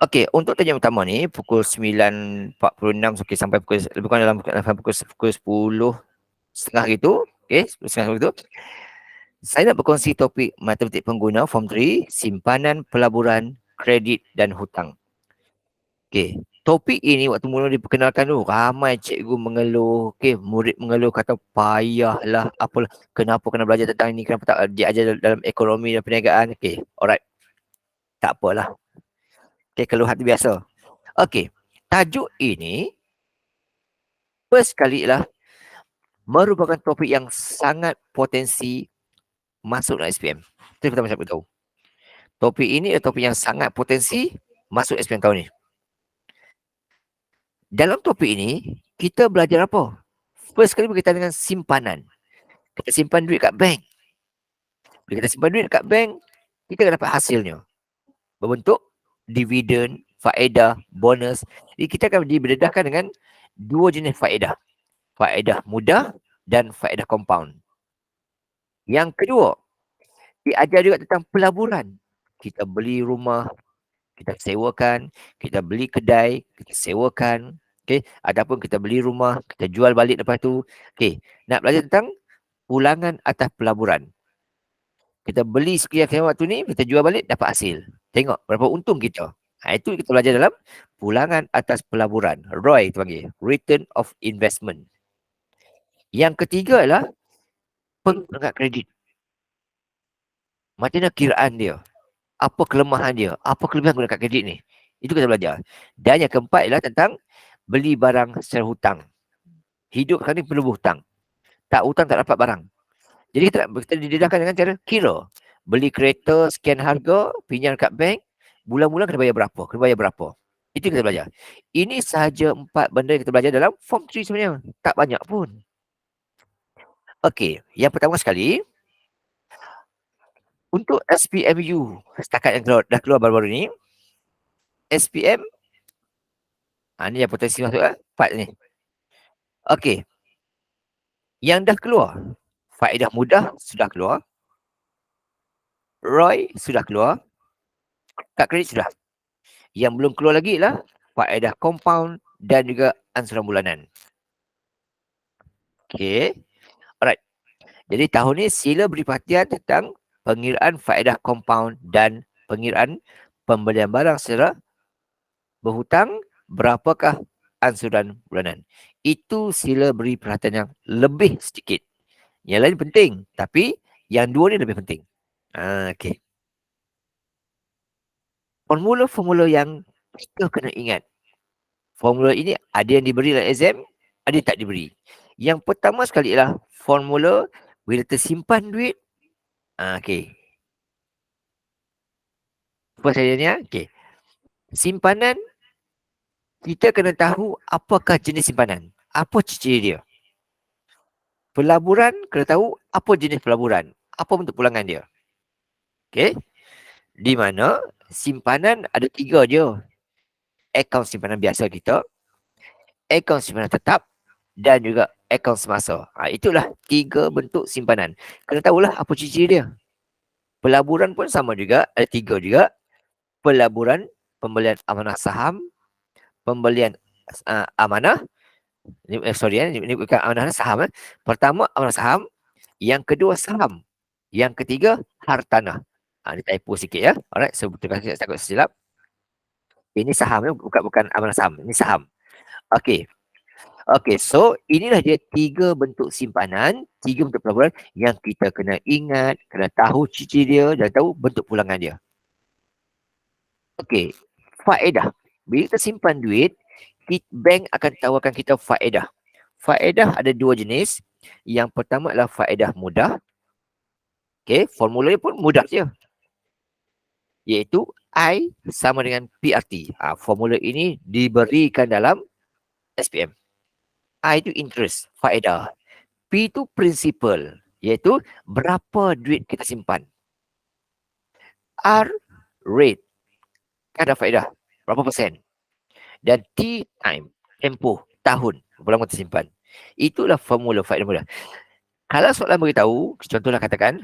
Okey, untuk tajuk utama ni pukul 9.46 okey, sampai pukul lebih kurang dalam pukul 10.30 gitu. Okey, 10.30 gitu. Saya nak berkongsi topik matematik pengguna Form 3, simpanan, pelaburan, kredit dan hutang. Okey, topik ini waktu mula diperkenalkan tu ramai cikgu mengeluh, okey, murid mengeluh kata payahlah, apalah, kenapa kena belajar tentang ini, kenapa tak diajar dalam ekonomi dan perniagaan. Okey, alright. Tak apalah. Okey, keluhan tu biasa. Okey, tajuk ini first kali lah merupakan topik yang sangat potensi masuk dalam SPM. Itu yang pertama saya beritahu. Topik ini adalah topik yang sangat potensi masuk SPM tahun ni. Dalam topik ini, kita belajar apa? First kali berkaitan dengan simpanan. Kita simpan duit kat bank. Bila kita simpan duit kat bank, kita akan dapat hasilnya. Berbentuk dividen, faedah, bonus. Jadi kita akan dibedahkan dengan dua jenis faedah. Faedah mudah dan faedah compound. Yang kedua, diajar juga tentang pelaburan. Kita beli rumah, kita sewakan, kita beli kedai, kita sewakan. Okey, ataupun kita beli rumah, kita jual balik lepas tu. Okey, nak belajar tentang pulangan atas pelaburan. Kita beli sekian waktu ni, kita jual balik dapat hasil. Tengok berapa untung kita. Itu kita belajar dalam pulangan atas pelaburan. ROI kita panggil, Return of Investment. Yang ketiga adalah penggunaan kredit. Macam mana kiraan dia? Apa kelemahan dia? Apa kelebihan guna kad kredit ni? Itu kita belajar. Dan yang keempat ialah tentang beli barang secara hutang. Hidup sekarang ni perlu berhutang. Tak hutang tak dapat barang. Jadi kita didedahkan dengan cara kira. Beli kereta sekian harga, pinjam kat bank, bulan-bulan kena bayar berapa? Kena bayar berapa? Itu kita belajar. Ini sahaja 4 benda yang kita belajar dalam Form 3 sebenarnya. Tak banyak pun. Okey, yang pertama sekali, untuk SPMU, setakat yang dah keluar baru-baru ni, SPM, ni yang potensi masuk part ni. Okey, yang dah keluar, faedah mudah sudah keluar, ROI sudah keluar, kad kredit sudah. Yang belum keluar lagi lah faedah compound dan juga ansuran bulanan. Okey, alright. Jadi tahun ni sila beri perhatian tentang pengiraan faedah compound dan pengiraan pembelian barang secara berhutang, berapakah ansuran bulanan. Itu sila beri perhatian yang lebih sedikit. Yang lain penting, tapi yang dua ni lebih penting. Okey. Formula-formula yang kita kena ingat. Formula ini ada yang diberi dalam exam, ada yang tak diberi. Yang pertama sekali ialah formula bila tersimpan duit. Okey. Apa sahaja? Okey. Simpanan, kita kena tahu apakah jenis simpanan. Apa ciri dia. Pelaburan, kena tahu apa jenis pelaburan. Apa bentuk pulangan dia. Okey. Di mana simpanan ada 3 je. Akaun simpanan biasa kita, akaun simpanan tetap dan juga akaun semasa. Itulah 3 bentuk simpanan. Kena tahulah apa ciri dia. Pelaburan pun sama juga, ada 3 juga. Pelaburan, pembelian amanah saham, pembelian amanah, ini bukan amanah saham. Pertama amanah saham, yang kedua saham, yang ketiga hartanah. Ini typo sikit ya. Alright, so terima kasih takut silap. Ini saham, bukan amanah saham, ini saham. Okey. Okey, so inilah dia 3 bentuk simpanan, 3 bentuk pelaburan yang kita kena ingat, kena tahu ciri dia dan tahu bentuk pulangan dia. Okey, faedah. Bila kita simpan duit, bank akan tawarkan kita faedah. Faedah ada 2 jenis. Yang pertama adalah faedah mudah. Okey, formulanya pun mudah je. Iaitu I sama dengan PRT. Formula ini diberikan dalam SPM. I itu interest, faedah. P itu principal, iaitu berapa duit kita simpan. R, rate, kadar faedah, berapa persen. Dan T, time, tempoh, tahun, berapa lama kita simpan. Itulah formula faedah mudah. Kalau soalan beritahu, contohlah katakan,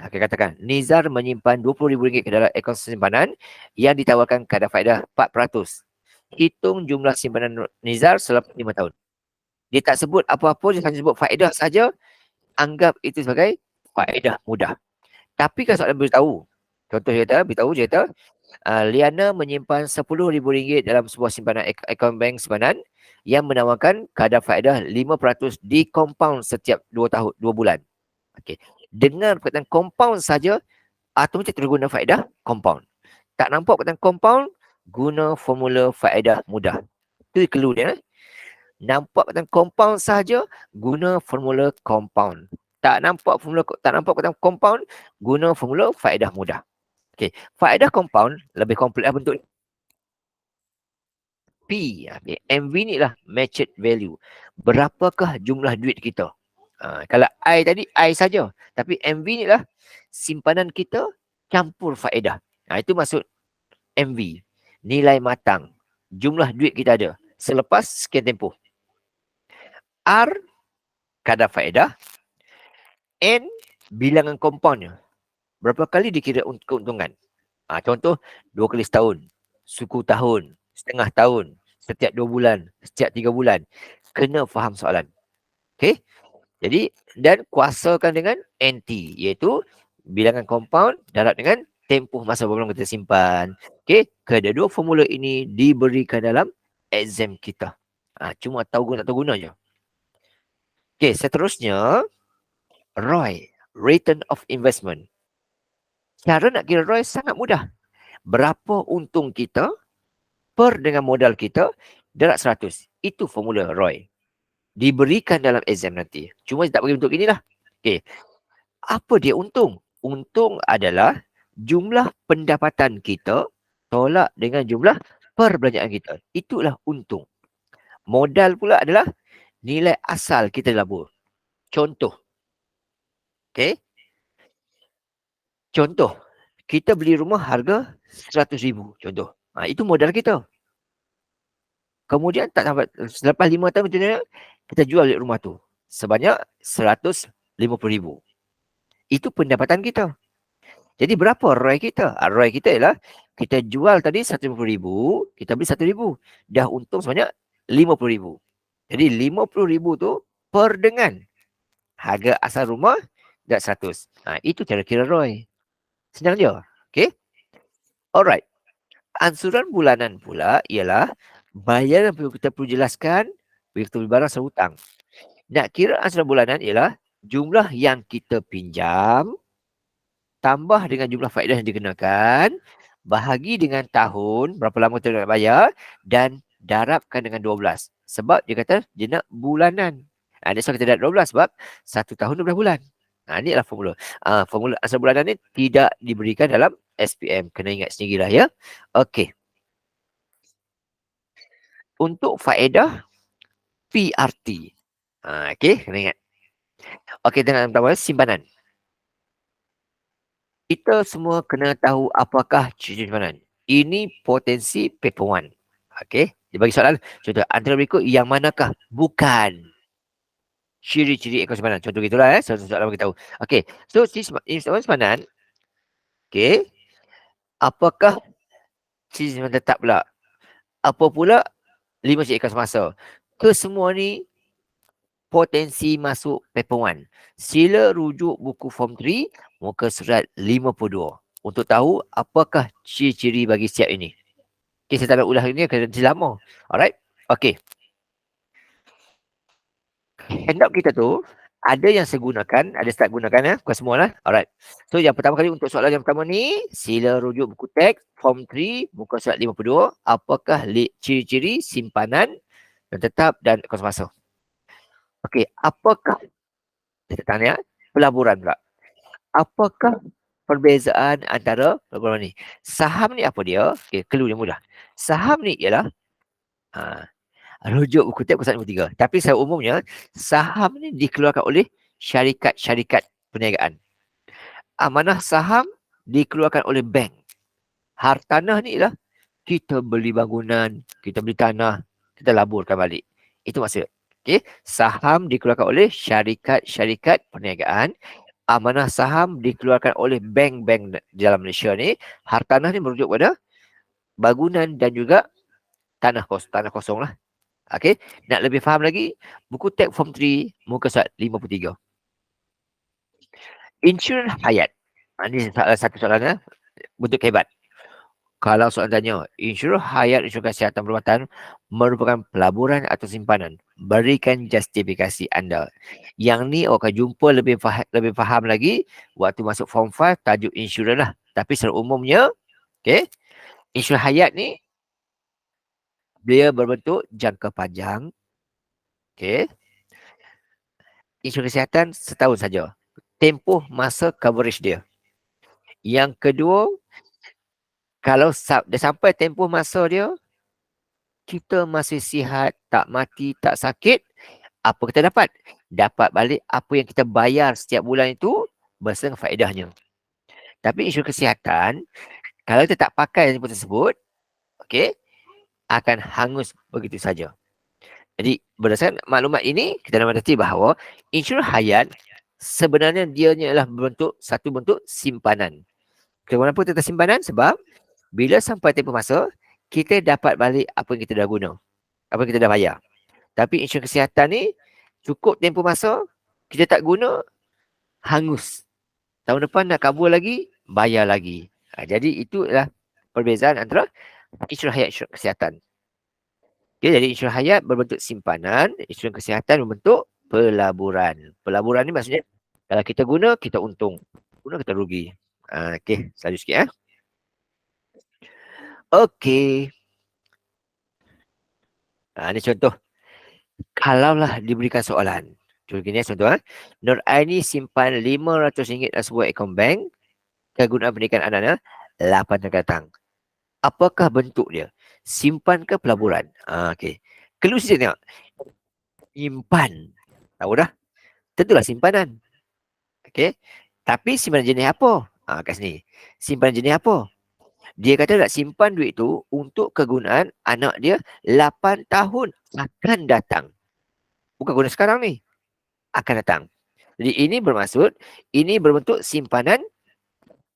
Nizar menyimpan RM20,000 ke dalam akaun simpanan yang ditawarkan kadar faedah 4%. hitung jumlah simpanan Nizar selepas 5 tahun. Dia tak sebut apa-apa, dia hanya sebut faedah saja. Anggap itu sebagai faedah mudah. Tapi kalau soalan beritahu, contoh dia kata, beritahu dia kata, Liana menyimpan RM10,000 dalam sebuah simpanan akaun bank simpanan yang menawarkan kadar faedah 5% di compound setiap 2 tahun, 2 bulan. Okey. Dengan perkataan compound saja, automatik terus guna faedah compound. Tak nampak perkataan compound, guna formula faedah mudah. Itu clue dia. Nampak perkataan compound saja, guna formula compound. Tak nampak perkataan compound, guna formula faedah mudah. Okey, faedah compound lebih kompleks bentuk P. Okay. MV ni lah matched value. Berapakah jumlah duit kita? Kalau I tadi, I saja. Tapi MV ni lah simpanan kita campur faedah. Itu maksud MV. Nilai matang. Jumlah duit kita ada selepas sekian tempoh. R, kadar faedah. N, bilangan compoundnya. Berapa kali dikira keuntungan? Contoh, 2 kali setahun. Suku tahun. Setengah tahun. Setiap 2 bulan. Setiap 3 bulan. Kena faham soalan. Okey? Jadi, dan kuasakan dengan NT. Iaitu bilangan compound darab dengan tempoh masa berapa lama kita simpan. Okey? Kedua formula ini diberikan dalam exam kita. Cuma tahu guna tak tahu guna je. Okey, seterusnya ROI, Return of Investment. Cara nak kira ROI sangat mudah. Berapa untung kita per dengan modal kita darab 100. Itu formula ROI. Diberikan dalam exam nanti. Cuma tak bagi bentuk inilah. Okey. Apa dia untung? Untung adalah jumlah pendapatan kita tolak dengan jumlah perbelanjaan kita. Itulah untung. Modal pula adalah nilai asal kita labur. Contoh. Okey. Contoh. Kita beli rumah harga RM100,000. Contoh. Itu modal kita. Kemudian tak sampai selepas 5 tahun macam mana, kita jual rumah tu sebanyak RM150,000. Itu pendapatan kita. Jadi berapa ROI kita? ROI kita ialah kita jual tadi RM150,000, kita beli RM1,000. Dah untung sebanyak RM50,000. Jadi RM50,000 tu per dengan harga asal rumah dah 100. Itu cara kira ROI. Senang je. Okay? Alright. Ansuran bulanan pula ialah bayaran yang kita perlu jelaskan bila kita beli barang sehutang. Nak kira ansuran bulanan ialah jumlah yang kita pinjam tambah dengan jumlah faedah yang dikenakan, bahagi dengan tahun, berapa lama kita nak bayar, dan darabkan dengan 12. Sebab dia kata dia nak bulanan. Dia sebab kita darab 12 sebab 1 tahun 12 bulan. Ini adalah formula. Formula asal bulanan ni tidak diberikan dalam SPM. Kena ingat sendirilah ya. Okey. Untuk faedah PRT. Okey, kena ingat. Okey, dengan pertama simpanan. Kita semua kena tahu apakah ciri simpanan. Ini potensi paper one. Okey, dia bagi soalan. Contoh, antara berikut yang manakah bukan ciri-ciri akaun simpanan? Contoh gitulah soalan bagi tahu. Okey, so ciri simpanan. Okey, apakah ciri simpanan tetap pula? Apa pula 5 ciri akaun semasa? Kesemua ni potensi masuk paper one. Sila rujuk buku form 3 muka surat 52 untuk tahu apakah ciri-ciri bagi setiap ini. Okay, saya tak nak ulang ini kerana lama. Alright. Okay. Handout kita tu ada yang saya gunakan, ada start gunakan ya, bukan semua lah. Alright. So yang pertama kali untuk soalan yang pertama ni, sila rujuk buku teks form 3 muka surat 52, apakah ciri-ciri simpanan yang tetap dan akaun semasa. Okey, apakah kita tanya pelaburan pula. Apakah perbezaan antara pelaburan ni? Saham ni apa dia? Okey, clue dia mudah. Saham ni ialah rujuk buku teks pasal 53. Tapi secara umumnya saham ni dikeluarkan oleh syarikat-syarikat perniagaan. Amanah saham dikeluarkan oleh bank. Hartanah ni ialah kita beli bangunan, kita beli tanah, kita laburkan balik. Itu maksud. Okey, saham dikeluarkan oleh syarikat-syarikat perniagaan. Amanah saham dikeluarkan oleh bank-bank di dalam Malaysia ni. Hartanah ni merujuk pada bangunan dan juga tanah kosong lah. Okey, nak lebih faham lagi, buku teks form 3 muka surat 53. Insurans hayat. Ini satu soalan bentuk hebat. Kalau soalan tanya, insurans hayat, insurans kesihatan perubatan merupakan pelaburan atau simpanan. Berikan justifikasi anda. Yang ni akan jumpa lebih faham lagi waktu masuk form 5 tajuk insurans lah. Tapi secara umumnya, okay, insurans hayat ni dia berbentuk jangka panjang. Okay. Insurans kesihatan setahun saja. Tempoh masa coverage dia. Yang kedua, kalau dah sampai tempoh masa dia, kita masih sihat, tak mati, tak sakit, apa kita dapat? Dapat balik apa yang kita bayar setiap bulan itu bersama faedahnya. Tapi insurans kesihatan, kalau kita tak pakai yang tersebut, okey, akan hangus begitu saja. Jadi berdasarkan maklumat ini, kita dapat mengerti bahawa insurans hayat sebenarnya dia adalah satu bentuk simpanan. Kenapa kita simpanan? Sebab bila sampai tempoh masa, kita dapat balik apa yang kita dah guna, apa yang kita dah bayar. Tapi insurans kesihatan ni, cukup tempoh masa, kita tak guna, hangus. Tahun depan nak kabur lagi, bayar lagi. Jadi itulah perbezaan antara insurans hayat dan insurans kesihatan. Okay, jadi insurans hayat berbentuk simpanan, insurans kesihatan berbentuk pelaburan. Pelaburan ni maksudnya, kalau kita guna, kita untung. Guna, kita rugi. Okey, selalu sikit. Okey. Ini contoh. Kalaulah diberikan soalan. Contoh, Nur Aini simpan RM500 dalam sebuah akaun bank. Kegunaan pendidikan anaknya 8 tahun datang. Apakah bentuk dia? Simpan ke pelaburan? Okey. Clue sini tengok. Simpan. Tahu dah? Tentulah simpanan. Okey. Tapi simpanan jenis apa? Kat sini. Simpanan jenis apa? Dia kata nak simpan duit tu untuk kegunaan anak dia 8 tahun akan datang. Bukan guna sekarang ni. Akan datang. Jadi ini bermaksud, ini berbentuk simpanan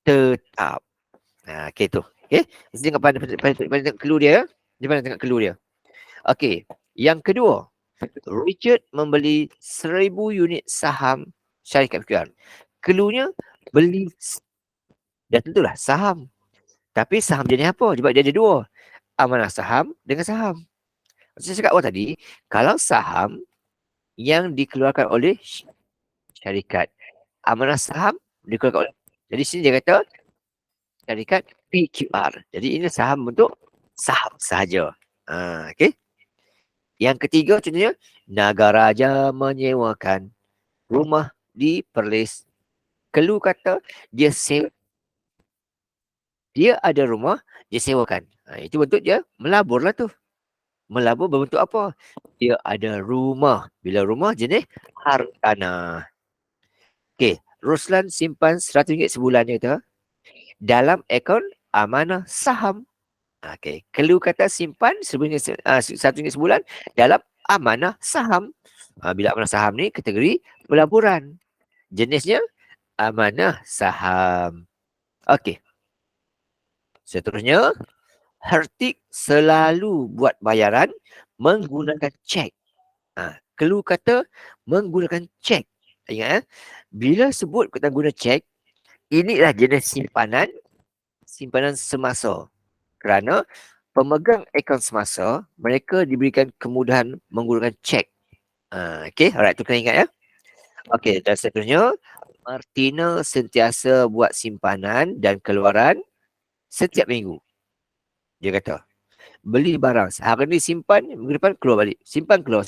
tetap. Okey tu. Okey. Mesti tengok clue dia. Dia mana tengok clue dia. Okey. Yang kedua. Richard membeli 1000 unit saham syarikat FQR. Cluenya beli. Dah tentulah saham. Tapi saham jenis apa? Sebab dia ada dua. Amanah saham dengan saham. Saya cakap awal tadi, kalau saham yang dikeluarkan oleh syarikat, amanah saham dikeluarkan oleh. Jadi sini dia kata syarikat PQR. Jadi ini saham bentuk saham sahaja. Okey. Yang ketiga contohnya, Nagaraja menyewakan rumah di Perlis. Clue kata dia sewa. Dia ada rumah, dia sewakan. Itu bentuk dia melabur lah tu. Melabur berbentuk apa? Dia ada rumah. Bila rumah jenis hartanah. Okey, Ruslan simpan RM100 sebulan dia kata dalam akaun amanah saham. Okey, Clue kata simpan RM100 sebulan dalam amanah saham. Bila amanah saham ni kategori pelaburan. Jenisnya amanah saham. Okey. Seterusnya, Hertik selalu buat bayaran menggunakan cek. Clue kata menggunakan cek. Ingat, bila sebut kita guna cek, inilah jenis simpanan semasa. Kerana pemegang akaun semasa, mereka diberikan kemudahan menggunakan cek. Okey, alright, tu kena ingat ya. Okey, dan seterusnya, Martina sentiasa buat simpanan dan keluaran setiap minggu. Dia kata, beli barang. Hari ni simpan, minggu depan keluar balik. Simpan keluar.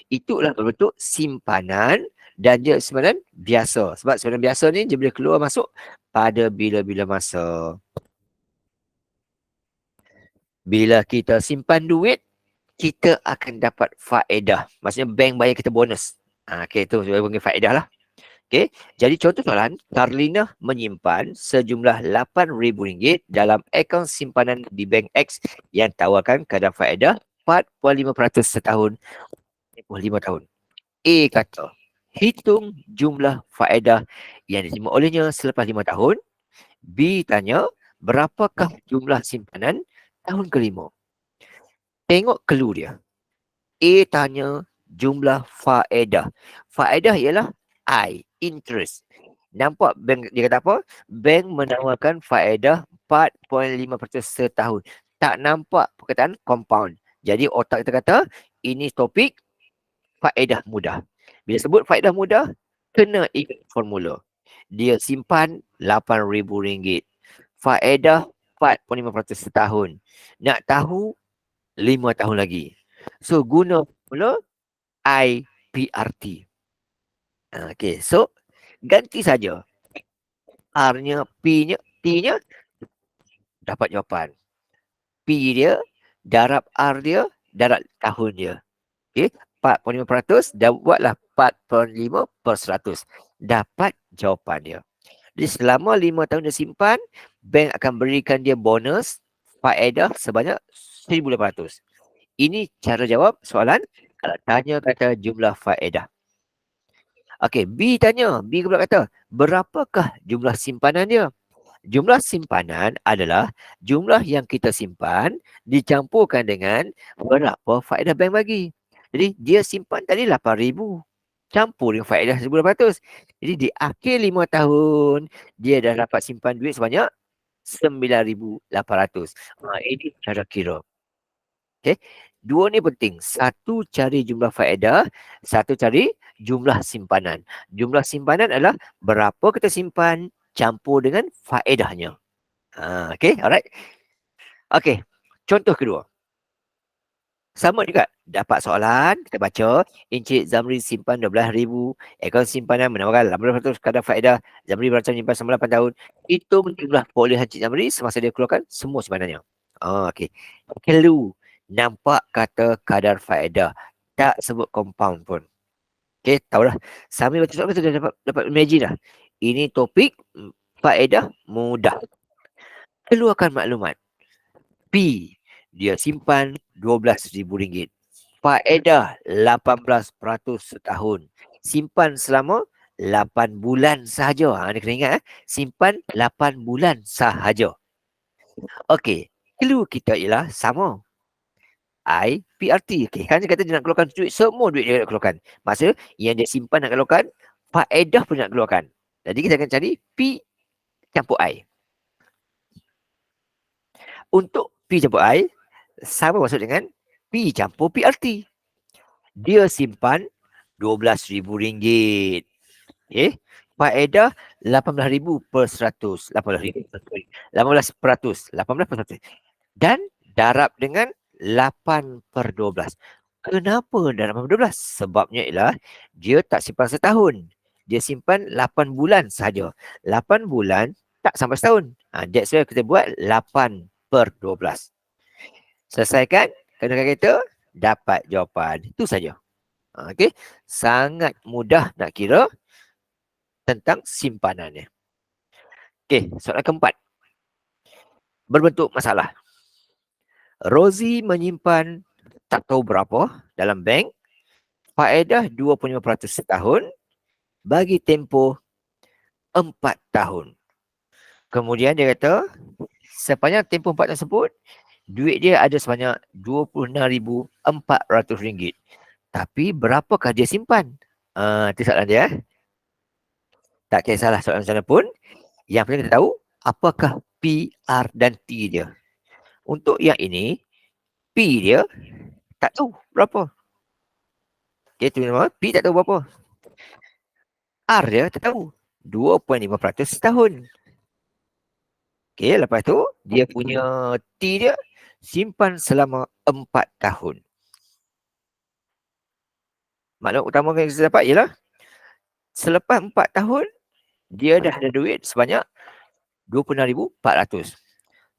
Itulah berbentuk simpanan dan dia simpanan biasa. Sebab simpanan biasa ni dia boleh keluar masuk pada bila-bila masa. Bila kita simpan duit, kita akan dapat faedah. Maksudnya bank bayar kita bonus. Okey, tu saya panggil faedah lah. Okey, jadi contoh soalan, Karlina menyimpan sejumlah RM8,000 dalam akaun simpanan di Bank X yang tawarkan kadar faedah 4.5% setahun 5 tahun. A kata, hitung jumlah faedah yang diterima olehnya selepas 5 tahun. B tanya, berapakah jumlah simpanan tahun kelima? Tengok clue dia. A tanya jumlah faedah. Faedah ialah I, interest. Nampak bank dia kata apa? Bank menawarkan faedah 4.5% setahun. Tak nampak perkataan compound. Jadi otak kita kata ini topik faedah mudah. Bila sebut faedah mudah, kena ikut formula. Dia simpan RM8,000. Faedah 4.5% setahun. Nak tahu 5 tahun lagi. So guna formula IPRT. Okay, so ganti saja R-nya, P-nya, T-nya, dapat jawapan. P dia, darab R dia, darab tahun dia. Okay, 4.5% dah buatlah 4.5%. Dapat jawapan dia. Jadi selama 5 tahun dia simpan, bank akan berikan dia bonus faedah sebanyak 1,800. Ini cara jawab soalan kalau tanya kata jumlah faedah. Okey, B tanya. B pula kata, berapakah jumlah simpanan dia? Jumlah simpanan adalah jumlah yang kita simpan dicampurkan dengan berapa faedah bank bagi. Jadi dia simpan tadi 8,000. Campur dengan faedah 1,800. Jadi di akhir 5 tahun, dia dah dapat simpan duit sebanyak 9,800. Ini cara kira. Okay. Dua ni penting. Satu cari jumlah faedah, satu cari jumlah simpanan. Jumlah simpanan adalah berapa kita simpan campur dengan faedahnya. Okay, alright. Okay, contoh kedua. Sama juga. Dapat soalan, kita baca. Encik Zamri simpan 12,000. Akaun simpanan menawarkan 18% kadar faedah. Zamri berancang menyimpan selama 8 tahun. Hitung jumlah perolehan Encik Zamri semasa dia keluarkan semua simpanannya. Okay. Clue. Nampak kata kadar faedah. Tak sebut compound pun. Okay, tahulah. Sambil baca soalan, kita dapat imagine dah. Ini topik faedah mudah. Keluarkan maklumat. P, dia simpan RM12,000. Faedah 18% setahun. Simpan selama 8 bulan sahaja. Anda kena ingat, simpan 8 bulan sahaja. Okey, clue kita ialah sama. IPRT. Okey, kan dia kata dia nak keluarkan duit, semua duit dia nak keluarkan. Maksudnya yang dia simpan nak keluarkan, faedah pun nak keluarkan. Jadi kita akan cari P campur I. Untuk P campur I, sama maksud dengan P campur PRT. Dia simpan RM12,000. Okay. Faedah 18,000 per 100. 18%. 18%. Dan darab dengan 8/12. Kenapa darab 8/12? Sebabnya ialah dia tak simpan setahun. Dia simpan 8 bulan saja. 8 bulan tak sampai setahun. That's why kita buat 8/12. Selesaikan kenakan kita, dapat jawapan. Itu saja. Okey, sangat mudah nak kira tentang simpanannya. Okey, soalan keempat. Berbentuk masalah. Rozi menyimpan tak tahu berapa dalam bank, faedah 2.5% setahun, bagi tempoh 4 tahun. Kemudian dia kata, sepanjang tempoh 4 tahun tersebut, duit dia ada sebanyak RM26,400. Tapi berapakah dia simpan? Itu soalan dia. Tak kisahlah soalan-soalan pun. Yang penting kita tahu apakah P, R dan T dia. Untuk yang ini, P dia tak tahu berapa. Okay, tu nama P tak tahu berapa. R dia tak tahu. 2.5% setahun. Okay, lepas tu dia punya T dia simpan selama 4 tahun. Maklumat utama yang kita dapat ialah selepas 4 tahun dia dah ada duit sebanyak 26,400.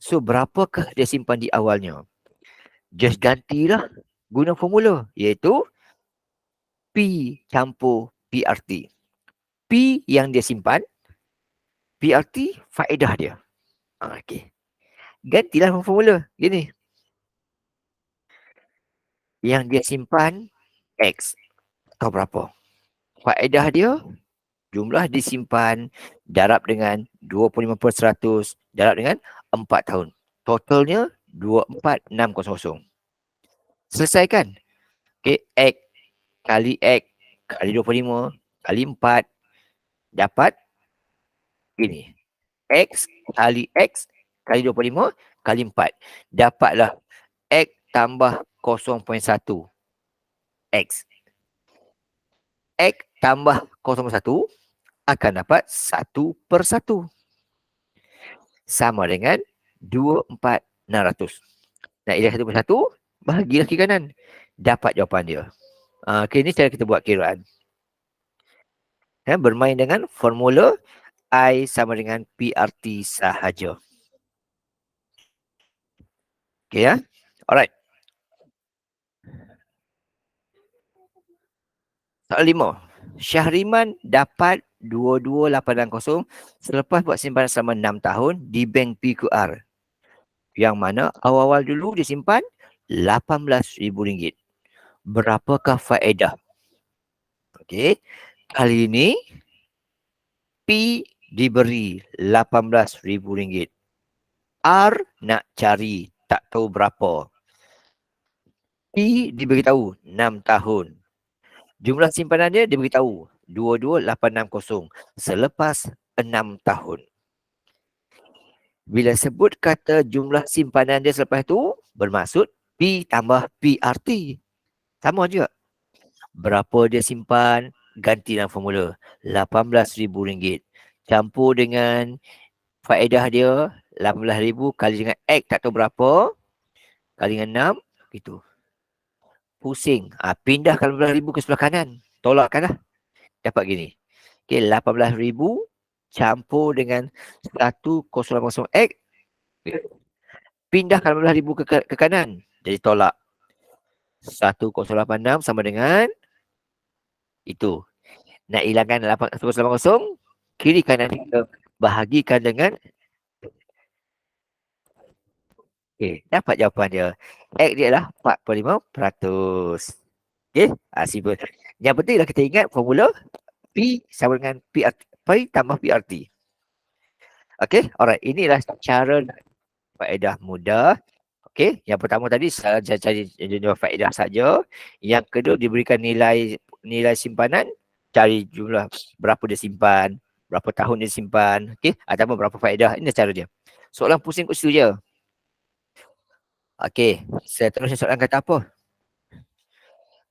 So berapakah dia simpan di awalnya? Just gantilah guna formula, iaitu P campur PRT. P yang dia simpan, PRT faedah dia. Okey. Gantilah formula. Gini. Yang dia simpan X. Tahu berapa? Faedah dia, jumlah disimpan darab dengan 25%, darab dengan 4 tahun. Totalnya 24,600. Selesaikan. Okay, X kali X kali 25 kali 4 dapat ini. X kali X kali 25 kali 4. Dapatlah X tambah 0.1 X. X tambah 0.1 akan dapat 1/1. Sama dengan 24,600. Nak ilah 1/1, bahagilah kiri kanan. Dapat jawapan dia. Okay, ini cara kita buat kiraan. Bermain dengan formula I sama dengan PRT sahaja. Okay ya. Alright. Soalan 5. Syahriman dapat 22,860 selepas buat simpanan selama 6 tahun di bank PQR. Yang mana awal-awal dulu disimpan RM18,000. Berapakah faedah? Okey. Kali ini P diberi RM18,000. R nak cari tak tahu berapa. P diberitahu 6 tahun. Jumlah simpanan dia diberitahu 22,860 selepas 6 tahun. Bila sebut kata jumlah simpanan dia selepas itu, bermaksud P tambah PRT. Sama juga. Berapa dia simpan, ganti dalam formula. RM18,000. Campur dengan faedah dia, 18,000 kali dengan X tak tahu berapa, kali dengan 6, gitu. Pusing. Pindahkan 18,000 ke sebelah kanan. Tolakkanlah. Dapat gini. Okay, 18,000 campur dengan 1080X. Pindahkan 18,000 ke kanan. Jadi tolak. 1086 sama dengan itu. Nak hilangkan 1080, kiri kanan kita bahagikan dengan dapat jawapan dia. X dia adalah 45%. Okay, simple. Yang penting adalah kita ingat formula P sama dengan PRT, P tambah PRT. Okay, alright. Inilah cara faedah mudah. Okay, yang pertama tadi saya cari faedah saja. Yang kedua diberikan nilai simpanan, cari jumlah berapa dia simpan, berapa tahun dia simpan, okay, ataupun berapa faedah. Ini cara dia. Soalan pusing kat situ je. Okay, seterusnya soalan kata apa?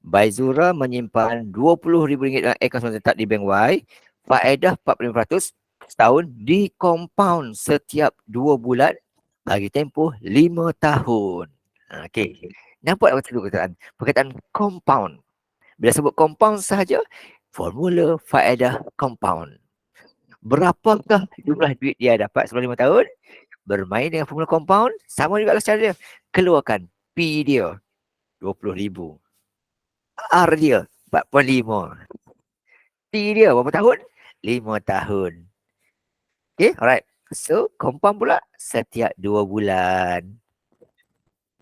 Baizura menyimpan RM20,000 dalam akaun tetap di bank Y. Faedah 45% setahun dikompaun setiap 2 bulan bagi tempoh 5 tahun. Okey. Nampak apa tu perkataan compound. Bila sebut compound sahaja, formula faedah compound. Berapakah jumlah duit dia dapat selama 5 tahun? Bermain dengan formula compound, sama juga lah cara dia. Keluarkan P dia, 20,000. R dia, 45. T dia berapa tahun? 5 tahun. Okay, alright. So, compound pula setiap 2 bulan.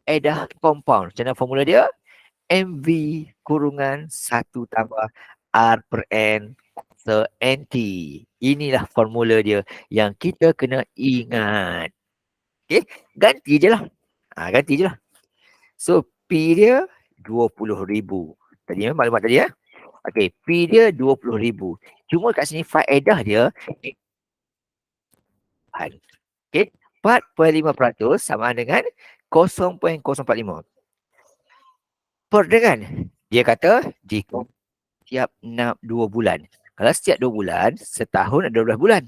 Dah compound. Macam mana formula dia? MV kurungan 1 tambah R per N se-NT. Inilah formula dia yang kita kena ingat. Okay, ganti je lah. Ganti je lah. So, P dia 20,000. Tadi maklumat tadi ya. Okay, P dia 20,000. Cuma kat sini faedah dia. Okay, 4,5% sama dengan 0.045. Perdengan. Dia kata di setiap 2 bulan. Kalau setiap 2 bulan, setahun ada 12 bulan.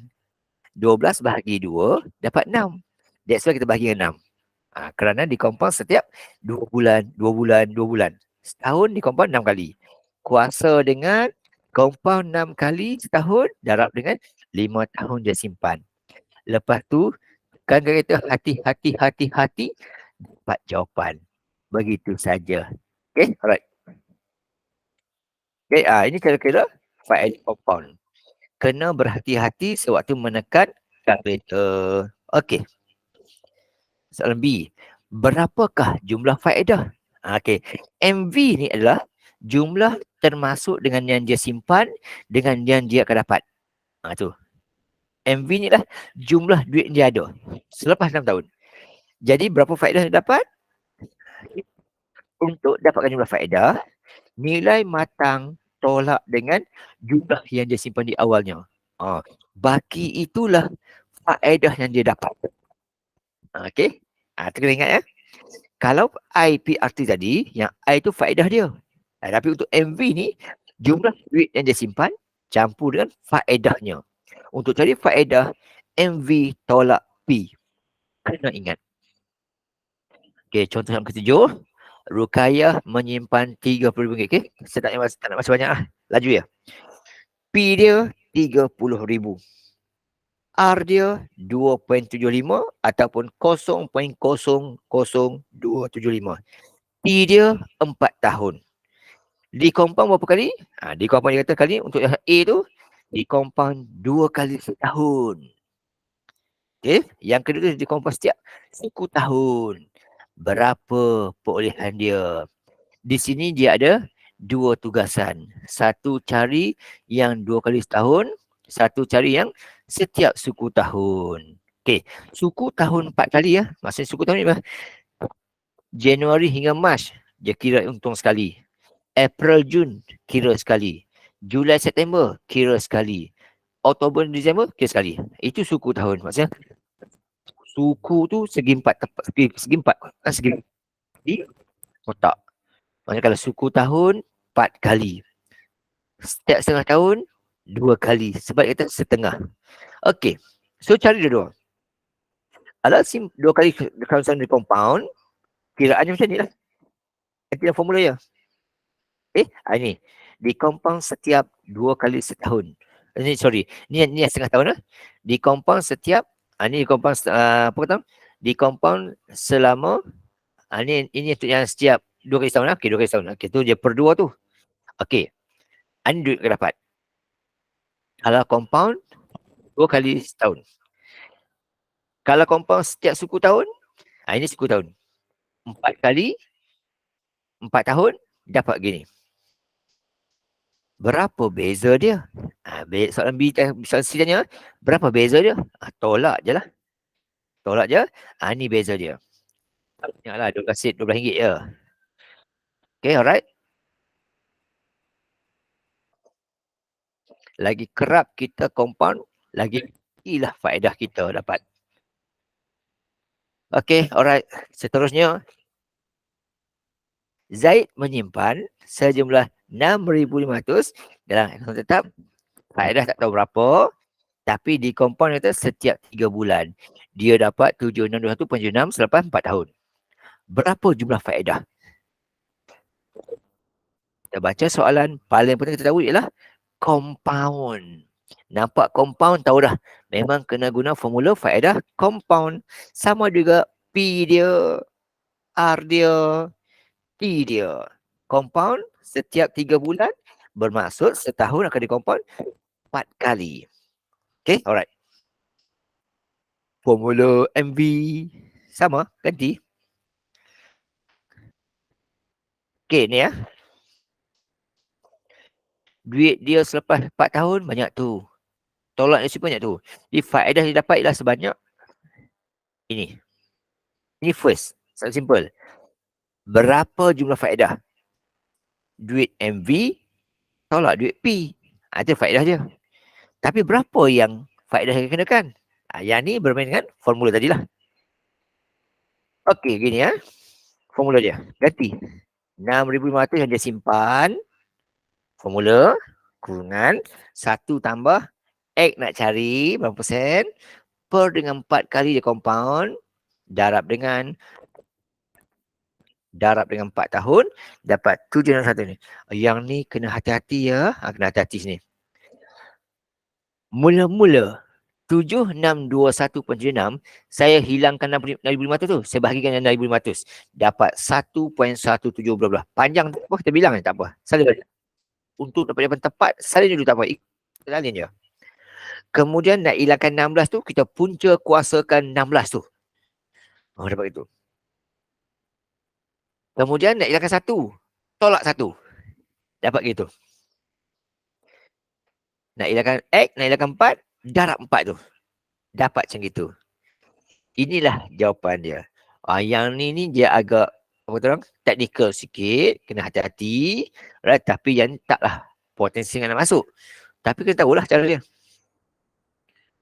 12 bahagi 2 dapat 6. That's why kita bahagi dengan 6. Kerana dikompon setiap 2 bulan, 2 bulan, 2 bulan. Setahun dikompon 6 kali. Kuasa dengan kompon 6 kali setahun, darab dengan 5 tahun dia simpan. Lepas tu, kan kata hati-hati, dapat jawapan. Begitu saja. Okay, alright. Okay, ini kira-kira faedah compound. Kena berhati-hati sewaktu menekan kalkulator. Okay. Soalan B. Berapakah jumlah faedah? Okay. MV ni adalah jumlah termasuk dengan yang dia simpan dengan yang dia akan dapat. Tu. MV ni adalah jumlah duit dia ada selepas 6 tahun. Jadi berapa faedah dia dapat? Untuk dapatkan jumlah faedah, nilai matang tolak dengan jumlah yang dia simpan di awalnya. Baki itulah faedah yang dia dapat. Okey. Tu kena ingat ya. Kalau IPRT tadi, yang I tu faedah dia. Tapi untuk MV ni, jumlah duit yang dia simpan campur dengan faedahnya. Untuk cari faedah, MV tolak P. Kena ingat. Okey, contoh yang ketujuh. Rukayah menyimpan RM30. Okey, saya tak nak baca banyak lah. Laju ya. P dia RM30,000. R dia 2.75 ataupun 0.00275. T dia 4 tahun. Di compound berapa kali? Di compound dia kata kali untuk yang A tu, di compound 2 kali setahun. Okey, yang kedua tu di compound setiap 1 tahun. Berapa perolehan dia? Di sini dia ada 2 tugasan. Satu cari yang 2 kali setahun, satu cari yang setiap suku tahun. Okey, suku tahun 4 kali ya. Maksudnya suku tahun ni apa? Januari hingga Mac dia kira untung sekali. April, Jun kira sekali. Julai, September kira sekali. Oktober, Disember kira sekali. Itu suku tahun. Maksudnya suku tu segi empat tepat, segi di kotak. Maksudnya kalau suku tahun 4 kali. Setiap setengah tahun 2 kali. Sebab kata setengah. Okey. So cari dua-dua. Kalau 2 kali kalau di compound, kiraannya macam ni lah. Nanti formula ya. Ini. Di compound setiap 2 kali setahun. Ini sorry. Ni setengah tahun lah. Di compound setiap, ni di compound, apa kata? Di compound selama, ini untuk yang setiap 2 kali setahun lah. Okey, 2 kali setahun. Okey, tu dia per 2 tu. Okey. Ini duit yang dapat. Kalau compound 2 kali setahun. Kalau compound setiap suku tahun, ini suku tahun. 4 kali 4 tahun dapat gini. Berapa beza dia? Soalan B, soalan C tanya, berapa beza dia? Tolak je lah. Tolak je. Ni beza dia. Ingatlah, dia kasih RM12 je. Okay, alright. Lagi kerap kita compound, lagi inilah faedah kita dapat. Okay, alright. Seterusnya, Zaid menyimpan sejumlah 6,500 dalam akaun tetap. Faedah tak tahu berapa. Tapi di compound kata setiap 3 bulan. Dia dapat 7621.76 selepas 4 tahun. Berapa jumlah faedah? Kita baca soalan. Paling penting kita tahu ialah compound. Nampak compound tahu dah. Memang kena guna formula faedah compound. Sama juga P dia, R dia, T dia. Compound setiap 3 bulan bermaksud setahun akan dikompon 4 kali. Okay, alright. Formula MV sama, ganti. Okay, ni ya. Duit dia selepas 4 tahun banyak tu. Tolak dia banyak tu. Jadi faedah dia dapat ialah sebanyak ini. Ini first. Sangat simple. Berapa jumlah faedah? Duit MV tolak duit P. Itu faedah dia. Tapi berapa yang faedah yang kenakan? Yang ni bermain dengan formula tadilah. Okey, gini ya. Formula dia. Ganti. 6,500 yang dia simpan. Formula. Kurungan. 1 tambah. X nak cari berapa persen. Per dengan 4 kali dia compound. Darab dengan 4 tahun. Dapat 761 ni. Yang ni kena hati-hati ya. Kena hati-hati sini. Mula-mula 7621.76 saya hilangkan 6,500 tu. Saya bahagikan dengan 6,500. Dapat 1.17 bla-bla. Panjang tak apa. Kita bilang tak apa. Salin. Untuk dapat jawapan tepat, salin dulu tak apa. Salin je. Kemudian nak hilangkan 16 tu, kita punca kuasakan 16 tu. Dapat itu. Kemudian nak hilangkan 1. Tolak 1. Dapat gitu. Nak hilangkan X, nak hilangkan 4. Darab 4 tu. Dapat macam gitu. Inilah jawapan dia. Yang ni dia agak Apa kata orang? Technical sikit, kena hati-hati. Right? Tapi yang taklah potensi yang nak masuk. Tapi kita tahulah cara dia.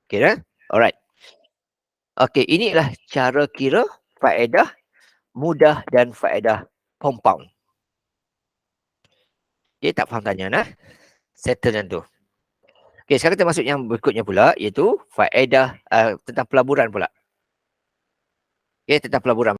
Okay dah? Alright. Okay, inilah cara kira faedah mudah dan faedah compound. Okay, tak faham tanya nah. Settle yang tu. Okay, sekarang kita masuk yang berikutnya pula, iaitu faedah tentang pelaburan pula. Okay, tentang pelaburan.